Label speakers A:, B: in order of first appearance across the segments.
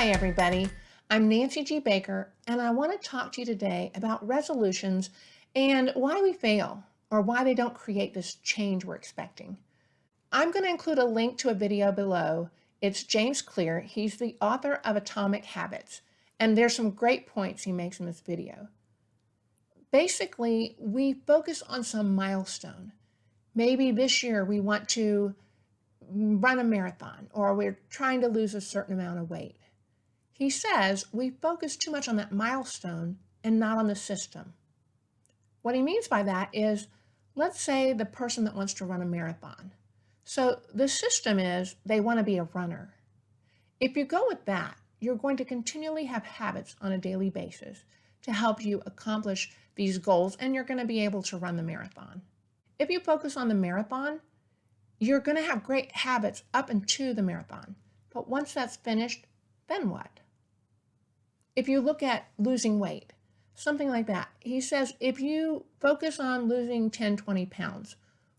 A: Hi, everybody. I'm Nancy G. Baker, and I want to talk to you today about resolutions and why we fail or why they don't create this change we're expecting. I'm going to include a link to a video below. It's James Clear. He's the author of Atomic Habits, and there's some great points he makes in this video. Basically, we focus on some milestone. Maybe this year we want to run a marathon, or we're trying to lose a certain amount of weight. He says we focus too much on that milestone and not on the system. What he means by that is, let's say the person that wants to run a marathon. So the system is they want to be a runner. If you go with that, you're going to continually have habits on a daily basis to help you accomplish these goals, and you're going to be able to run the marathon. If you focus on the marathon, you're going to have great habits up into the marathon. But once that's finished, then what? If you look at losing weight, something like that, he says if you focus on losing 10, 20 pounds,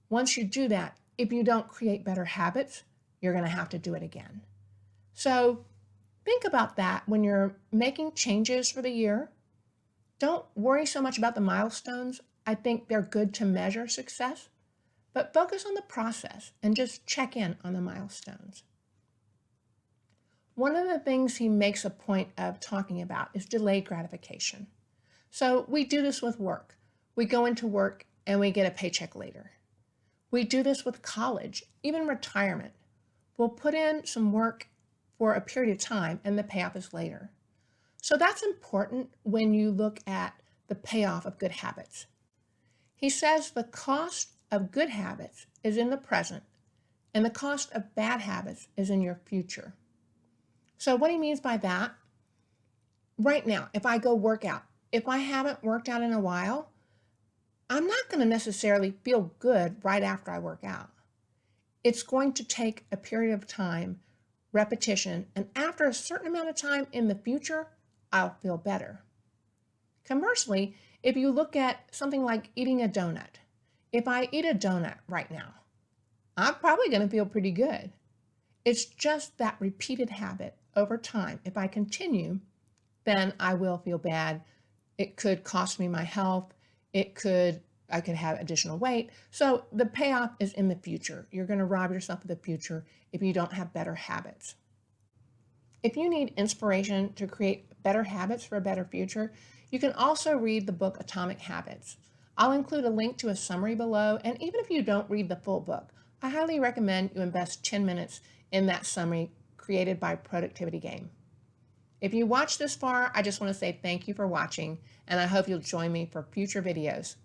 A: once you do that, if you don't create better habits, you're going to have to do it again. So think about that when you're making changes for the year. Don't worry so much about the milestones. I think they're good to measure success, but focus on the process and just check in on the milestones. One of the things he makes a point of talking about is delayed gratification. So we do this with work. We go into work and we get a paycheck later. We do this with college, even retirement. We'll put in some work for a period of time and the payoff is later. So that's important when you look at the payoff of good habits. He says the cost of good habits is in the present and the cost of bad habits is in your future. So what he means by that, right now, if I go work out, if I haven't worked out in a while, I'm not going to necessarily feel good right after I work out. It's going to take a period of time, repetition, and after a certain amount of time in the future, I'll feel better. Conversely, if you look at something like eating a donut, if I eat a donut right now, I'm probably going to feel pretty good. It's just that repeated habit over time. If I continue, then I will feel bad. It could cost me my health. I could have additional weight. So the payoff is in the future. You're going to rob yourself of the future if you don't have better habits. If you need inspiration to create better habits for a better future, you can also read the book Atomic Habits. I'll include a link to a summary below, and even if you don't read the full book, I highly recommend you invest 10 minutes in that summary created by Productivity Game. If you watched this far, I just want to say thank you for watching, and I hope you'll join me for future videos.